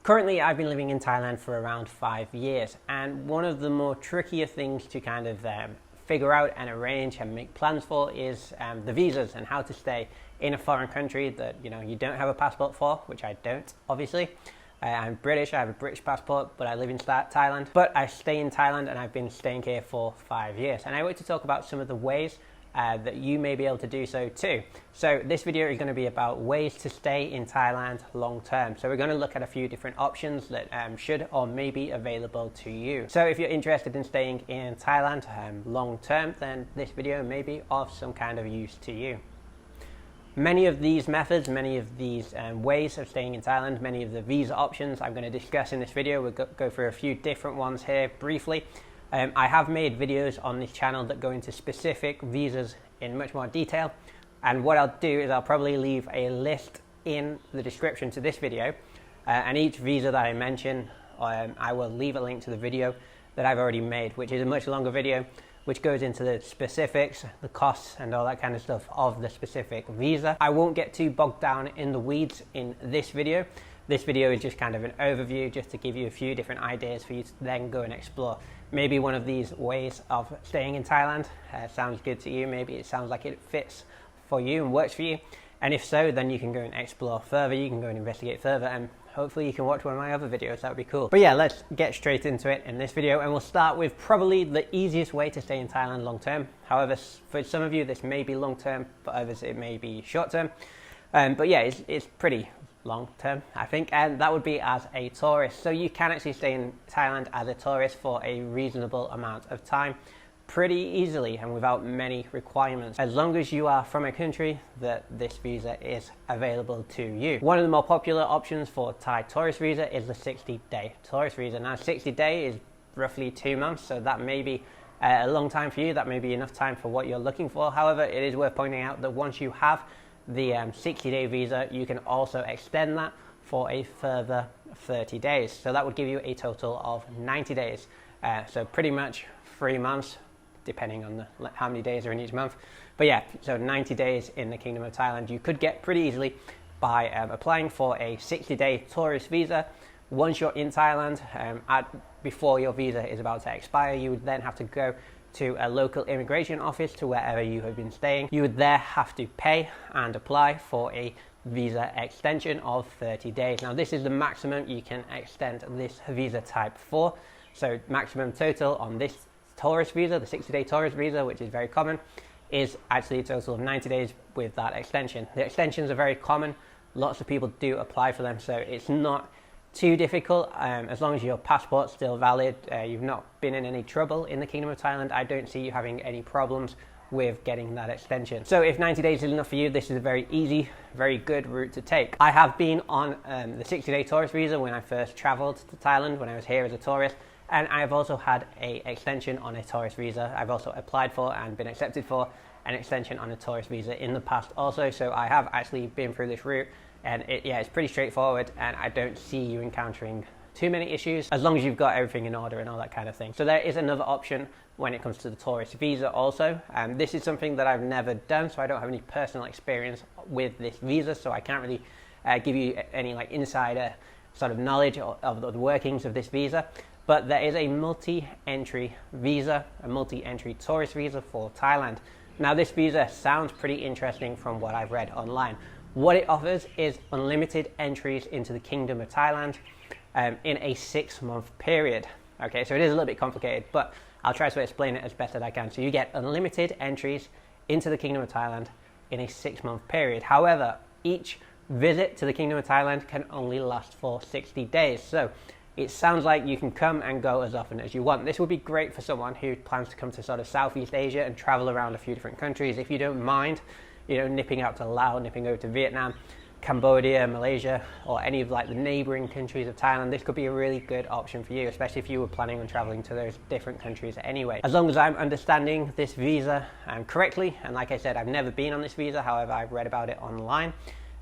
Currently, I've been living in Thailand for around 5 years, and one of the more trickier things to kind of figure out and arrange and make plans for is the visas and how to stay in a foreign country that you don't have a passport for, which I don't, obviously. I'm British, I have a British passport, but I live in Thailand. But I stay in Thailand and I've been staying here for 5 years. And I want to talk about some of the ways that you may be able to do so too. So this video is going to be about ways to stay in Thailand long term. So we're going to look at a few different options that should or may be available to you. So if you're interested in staying in Thailand long term, then this video may be of some kind of use to you. Many of these methods, many of these ways of staying in Thailand, many of the visa options I'm going to discuss in this video. We'll go through a few different ones here briefly. I have made videos on this channel that go into specific visas in much more detail, and what I'll do is I'll probably leave a list in the description to this video, and each visa that I mention I will leave a link to the video that I've already made, which is a much longer video which goes into the specifics, the costs and all that kind of stuff of the specific visa. I won't get too bogged down in the weeds in this video. This video is just kind of an overview, just to give you a few different ideas for you to then go and explore. Maybe one of these ways of staying in Thailand sounds good to you. Maybe it sounds like it fits for you and works for you. And if so, then you can go and explore further. You can go and investigate further, and hopefully you can watch one of my other videos. That would be cool. But yeah, let's get straight into it in this video. And we'll start with probably the easiest way to stay in Thailand long term. However, for some of you, this may be long term. For others, it may be short term. But yeah, it's pretty long term, I think, and that would be as a tourist. So you can actually stay in Thailand as a tourist for a reasonable amount of time pretty easily and without many requirements, as long as you are from a country that this visa is available to you. One of the more popular options for Thai tourist visa is the 60-day tourist visa. Now 60-day is roughly 2 months, so that may be a long time for you. That may be enough time for what you're looking for. However, it is worth pointing out that once you have the 60-day visa, you can also extend that for a further 30 days. So that would give you a total of 90 days. So pretty much 3 months, depending on how many days are in each month. But yeah, so 90 days in the Kingdom of Thailand you could get pretty easily by applying for a 60-day tourist visa. Once you're in Thailand, before your visa is about to expire, you would then have to go to a local immigration office to wherever you have been staying. You would there have to pay and apply for a visa extension of 30 days. Now this is the maximum you can extend this visa type for. So maximum total on this tourist visa, the 60-day tourist visa, which is very common, is actually a total of 90 days with that extension. The extensions are very common. Lots of people do apply for them, so it's not too difficult as long as your passport's still valid. You've not been in any trouble in the Kingdom of Thailand. I don't see you having any problems with getting that extension. So if 90 days is enough for you, this is a very easy, very good route to take. I have been on the 60-day tourist visa when I first traveled to Thailand, when I was here as a tourist, and I've also had an extension on a tourist visa. I've also applied for and been accepted for an extension on a tourist visa in the past also. So I have actually been through this route, and it's pretty straightforward, and I don't see you encountering too many issues as long as you've got everything in order and all that kind of thing. So there is another option when it comes to the tourist visa also. This is something that I've never done, so I don't have any personal experience with this visa, so I can't really give you any insider sort of knowledge of the workings of this visa. But there is a multi-entry visa, a multi-entry tourist visa for Thailand. Now this visa sounds pretty interesting from what I've read online. What it offers is unlimited entries into the Kingdom of Thailand in a 6-month period. Okay, so it is a little bit complicated, but I'll try to explain it as best as I can. So you get unlimited entries into the Kingdom of Thailand in a 6-month period. However, each visit to the Kingdom of Thailand can only last for 60 days. So it sounds like you can come and go as often as you want. This would be great for someone who plans to come to sort of Southeast Asia and travel around a few different countries. If you don't mind, nipping out to Laos, nipping over to Vietnam, Cambodia, Malaysia, or any of the neighboring countries of Thailand, this could be a really good option for you, especially if you were planning on traveling to those different countries anyway. As long as I'm understanding this visa correctly, and like I said, I've never been on this visa, however, I've read about it online.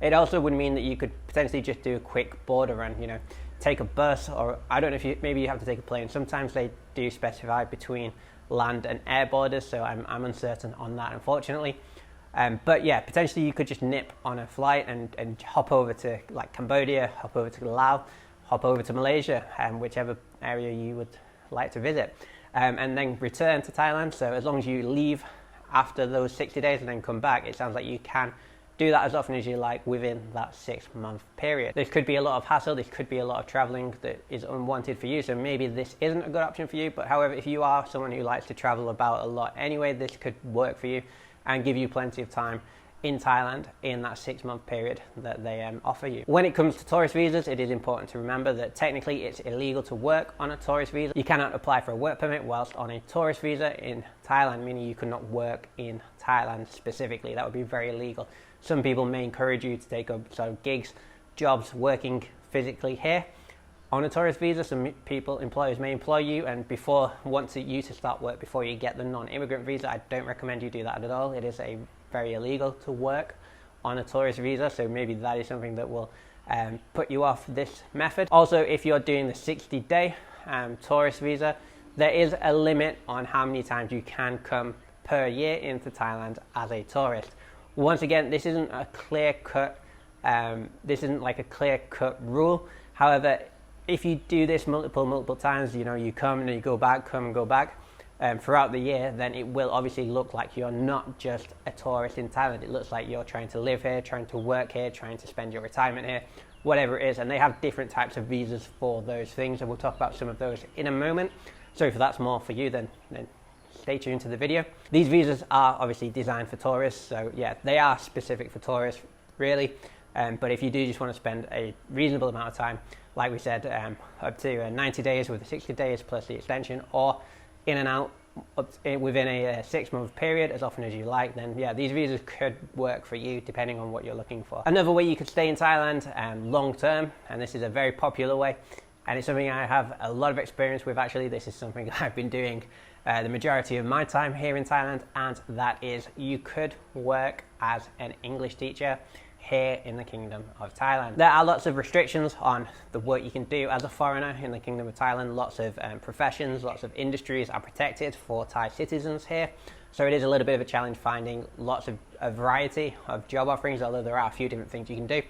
It also would mean that you could potentially just do a quick border run, take a bus, or I don't know if maybe you have to take a plane. Sometimes they do specify between land and air borders, so I'm uncertain on that, unfortunately. But yeah, potentially you could just nip on a flight and hop over to Cambodia, hop over to Laos, hop over to Malaysia, whichever area you would like to visit, and then return to Thailand. So as long as you leave after those 60 days and then come back, it sounds like you can do that as often as you like within that 6-month period. This could be a lot of hassle, this could be a lot of traveling that is unwanted for you, so maybe this isn't a good option for you. But however, if you are someone who likes to travel about a lot anyway, this could work for you and give you plenty of time in Thailand in that 6-month period that they offer you. When it comes to tourist visas, it is important to remember that technically it's illegal to work on a tourist visa. You cannot apply for a work permit whilst on a tourist visa in Thailand, meaning you cannot work in Thailand specifically. That would be very illegal. Some people may encourage you to take up sort of gigs, jobs, working physically here on a tourist visa. Some employers may employ you and want you to start work before you get the non-immigrant visa. I don't recommend you do that at all. It is very illegal to work on a tourist visa, so maybe that is something that will put you off this method. Also, if you're doing the 60-day tourist visa, there is a limit on how many times you can come per year into Thailand as a tourist. Once again, this isn't a clear-cut rule. However, if you do this multiple times, you come and you go back, come and go back throughout the year, then it will obviously look like you're not just a tourist in Thailand. It looks like you're trying to live here, trying to work here, trying to spend your retirement here, whatever it is. And they have different types of visas for those things, and we'll talk about some of those in a moment. So if that's more for you, then stay tuned to the video. These visas are obviously designed for tourists, so yeah, they are specific for tourists, really. But if you do just want to spend a reasonable amount of time, like we said, up to 90 days with the 60 days plus the extension, or in and out within a 6-month period as often as you like, then yeah, these visas could work for you depending on what you're looking for. Another way you could stay in Thailand long term, and this is a very popular way, and it's something I have a lot of experience with actually. This is something I've been doing the majority of my time here in Thailand, and that is you could work as an English teacher here in the Kingdom of Thailand. There are lots of restrictions on the work you can do as a foreigner in the Kingdom of Thailand. Lots of professions, lots of industries are protected for Thai citizens here. So it is a little bit of a challenge finding a variety of job offerings, although there are a few different things you can do.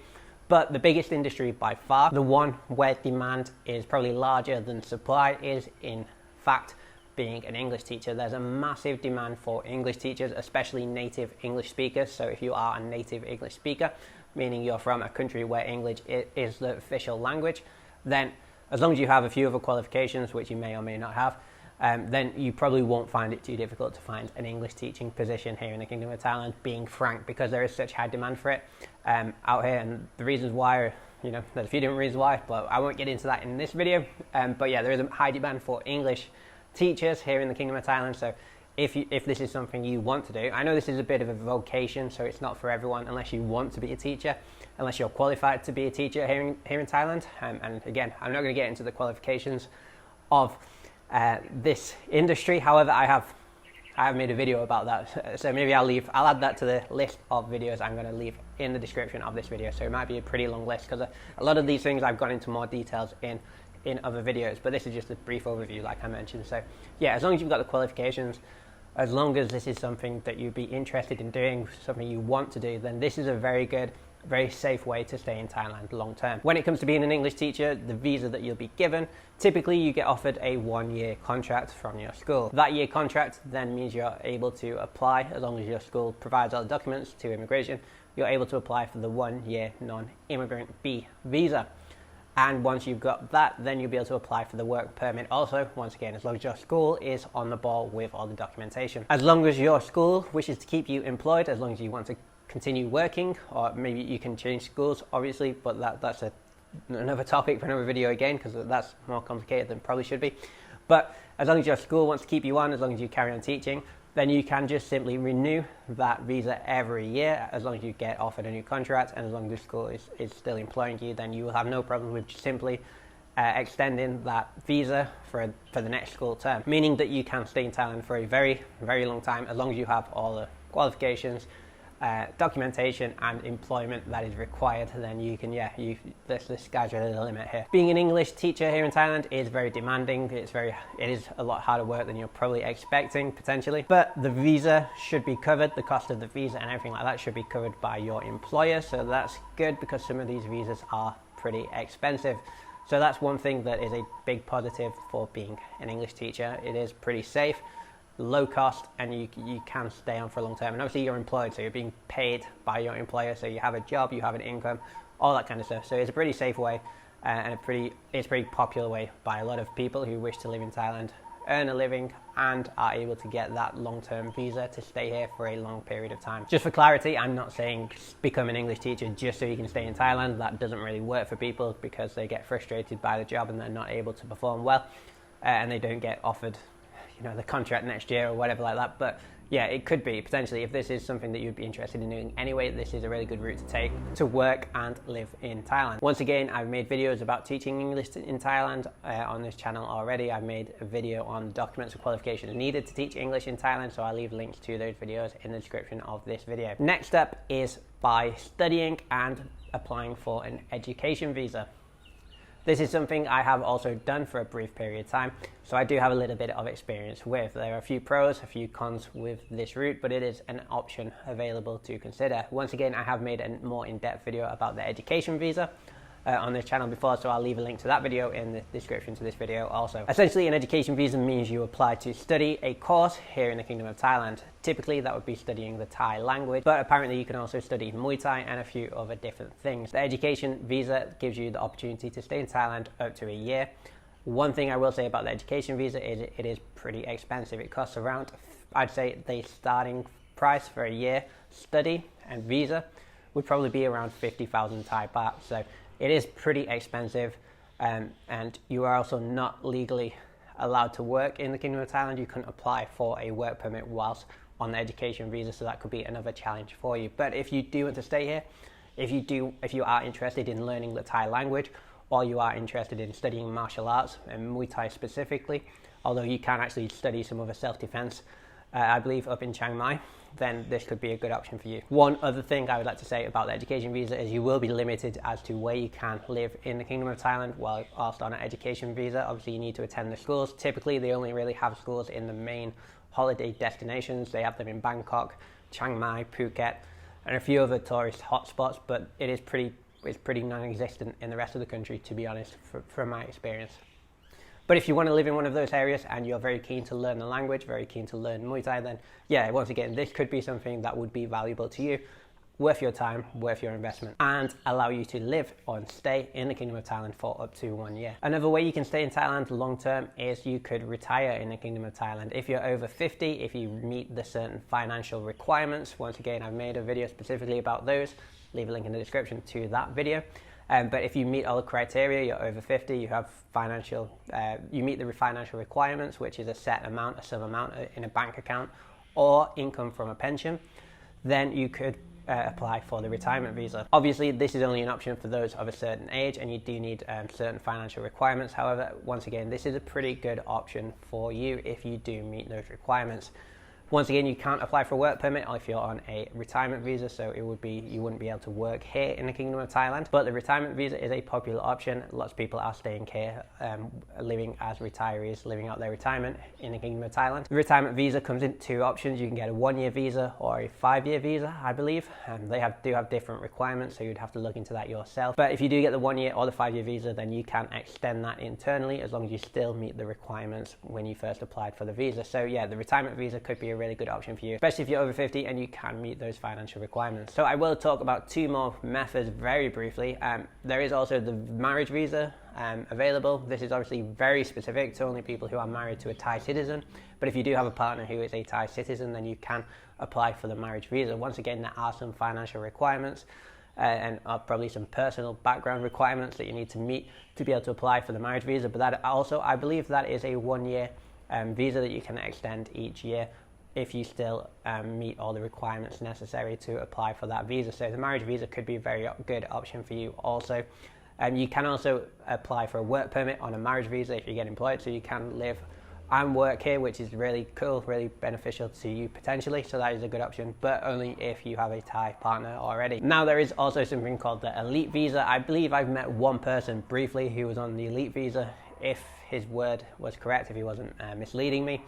But the biggest industry by far, the one where demand is probably larger than supply, is in fact being an English teacher. There's a massive demand for English teachers, especially native English speakers. So if you are a native English speaker, meaning you're from a country where English is the official language, then as long as you have a few other qualifications, which you may or may not have, then you probably won't find it too difficult to find an English teaching position here in the Kingdom of Thailand, being frank, because there is such high demand for it out here. And the reasons why, there's a few different reasons why, but I won't get into that in this video. But yeah, there is a high demand for English teachers here in the Kingdom of Thailand. So if this is something you want to do, I know this is a bit of a vocation, so it's not for everyone unless you want to be a teacher, unless you're qualified to be a teacher here in Thailand. And again, I'm not going to get into the qualifications of this industry. However, I have made a video about that, so maybe I'll add that to the list of videos I'm going to leave in the description of this video. So it might be a pretty long list, because a lot of these things I've gone into more details in other videos, but this is just a brief overview like I mentioned. So yeah, as long as you've got the qualifications, as long as this is something that you'd be interested in doing, something you want to do, then this is a very good, very safe way to stay in Thailand long term. When it comes to being an English teacher, the visa that you'll be given, typically you get offered a 1-year contract from your school. That year contract then means you're able to apply, as long as your school provides all the documents to immigration, you're able to apply for the 1-year non-immigrant B visa. And once you've got that, then you'll be able to apply for the work permit also, once again, as long as your school is on the ball with all the documentation. As long as your school wishes to keep you employed, as long as you want to continue working, or maybe you can change schools, obviously, but that's another topic for another video again, because that's more complicated than probably should be. But as long as your school wants to keep you on, as long as you carry on teaching, then you can just simply renew that visa every year, as long as you get offered a new contract, and as long as the school is still employing you, then you will have no problem with simply extending that visa for the next school term, meaning that you can stay in Thailand for a very, very long time, as long as you have all the qualifications, documentation and employment that is required. Then you can, the sky's really the limit here. Being an English teacher here in Thailand is very demanding. It is a lot harder work than you're probably expecting potentially, but the visa should be covered. The cost of the visa and everything like that should be covered by your employer, so that's good, because some of these visas are pretty expensive. So that's one thing that is a big positive for being an English teacher. It is pretty safe, low cost, and you can stay on for a long time. And obviously you're employed, so you're being paid by your employer, so you have a job, you have an income, all that kind of stuff. So it's a pretty safe way, and it's a pretty popular way by a lot of people who wish to live in Thailand, earn a living, and are able to get that long-term visa to stay here for a long period of time. Just for clarity, I'm not saying become an English teacher just so you can stay in Thailand. That doesn't really work for people because they get frustrated by the job and they're not able to perform well, and they don't get offered, you know, the contract next year or whatever like that. But yeah, it could be potentially, if this is something that you'd be interested in doing anyway, this is a really good route to take to work and live in Thailand. Once again, I've made videos about teaching English in Thailand on this channel already. I've made a video on documents and qualifications needed to teach English in Thailand, so I'll leave links to those videos in the description of this video. Next up is by studying and applying for an education visa. This is something I have also done for a brief period of time, so I do have a little bit of experience with. There are a few pros, a few cons with this route, but it is an option available to consider. Once again, I have made a more in-depth video about the education visa on this channel before, so I'll leave a link to that video in the description to this video also. Essentially, an education visa means you apply to study a course here in the Kingdom of Thailand. Typically, that would be studying the Thai language, but apparently you can also study Muay Thai and a few other different things. The education visa gives you the opportunity to stay in Thailand up to a year. One thing I will say about the education visa is it is pretty expensive. It costs around, I'd say the starting price for a year study and visa would probably be around 50,000 Thai baht. So it is pretty expensive, and you are also not legally allowed to work in the Kingdom of Thailand. You couldn't apply for a work permit whilst on the education visa, so that could be another challenge for you. But if you do want to stay here, if you are interested in learning the Thai language, or you are interested in studying martial arts and Muay Thai specifically, although you can actually study some other self-defense, I believe up in Chiang Mai, then this could be a good option for you. One other thing I would like to say about the education visa is you will be limited as to where you can live in the Kingdom of Thailand whilst on an education visa. Obviously, you need to attend the schools. Typically, they only really have schools in the main holiday destinations. They have them in Bangkok, Chiang Mai, Phuket, and a few other tourist hotspots, but it's pretty non-existent in the rest of the country, to be honest, from my experience. But if you want to live in one of those areas and you're very keen to learn the language, very keen to learn Muay Thai, then yeah, once again, this could be something that would be valuable to you, worth your time, worth your investment, and allow you to live or stay in the Kingdom of Thailand for up to 1 year. Another way you can stay in Thailand long term is you could retire in the Kingdom of Thailand. If you're over 50, if you meet the certain financial requirements, once again, I've made a video specifically about those, leave a link in the description to that video. But if you meet all the criteria, you're over 50, you have you meet the financial requirements, which is a set amount, a sum amount in a bank account, or income from a pension, then you could apply for the retirement visa. Obviously, this is only an option for those of a certain age, and you do need certain financial requirements. However, once again, this is a pretty good option for you if you do meet those requirements. Once again, you can't apply for a work permit if you're on a retirement visa, so you wouldn't be able to work here in the Kingdom of Thailand. But the retirement visa is a popular option. Lots of people are staying here, living as retirees, living out their retirement in the Kingdom of Thailand. The retirement visa comes in two options. You can get a 1-year visa or a 5-year visa, I believe. They do have different requirements, so you'd have to look into that yourself. But if you do get the 1-year or the 5-year visa, then you can extend that internally as long as you still meet the requirements when you first applied for the visa. So yeah, the retirement visa could be a really good option for you, especially if you're over 50 and you can meet those financial requirements. So I will talk about 2 more methods very briefly. There is also the marriage visa available. This is obviously very specific to only people who are married to a Thai citizen, but if you do have a partner who is a Thai citizen, then you can apply for the marriage visa. Once again, there are some financial requirements and probably some personal background requirements that you need to meet to be able to apply for the marriage visa, but that also, I believe that is a 1-year visa that you can extend each year if you still meet all the requirements necessary to apply for that visa. So the marriage visa could be a very good option for you also. You can also apply for a work permit on a marriage visa if you get employed, so you can live and work here, which is really cool, really beneficial to you potentially. So that is a good option, but only if you have a Thai partner already. Now there is also something called the elite visa. I believe I've met one person briefly who was on the elite visa, if his word was correct, if he wasn't misleading me.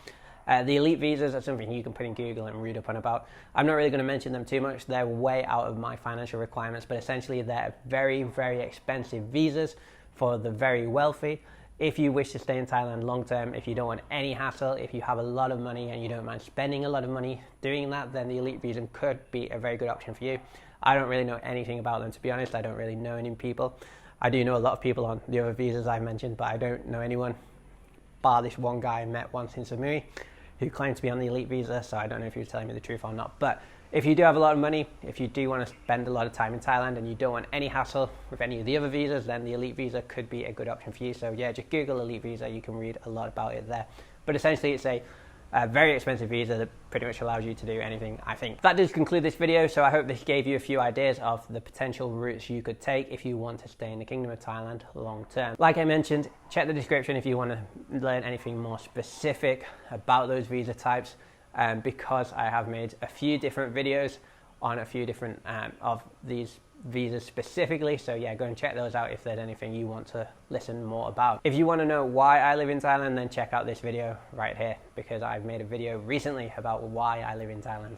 The elite visas are something you can put in Google and read up on about. I'm not really going to mention them too much. They're way out of my financial requirements, but essentially they're very, very expensive visas for the very wealthy. If you wish to stay in Thailand long term, if you don't want any hassle, if you have a lot of money and you don't mind spending a lot of money doing that, then the elite visa could be a very good option for you. I don't really know anything about them, to be honest. I don't really know any people. I do know a lot of people on the other visas I've mentioned, but I don't know anyone, bar this one guy I met once in Samui who claimed to be on the elite visa, so I don't know if he was telling me the truth or not. But if you do have a lot of money, if you do want to spend a lot of time in Thailand and you don't want any hassle with any of the other visas, then the elite visa could be a good option for you. So yeah, just Google elite visa, you can read a lot about it there. But essentially it's a very expensive visa that pretty much allows you to do anything, I think. That does conclude this video, so I hope this gave you a few ideas of the potential routes you could take if you want to stay in the Kingdom of Thailand long term. Like I mentioned, check the description if you want to learn anything more specific about those visa types, because I have made a few different videos on a few different of these visas specifically. So yeah, go and check those out if there's anything you want to listen more about. If you want to know why I live in Thailand, then check out this video right here, because I've made a video recently about why I live in Thailand.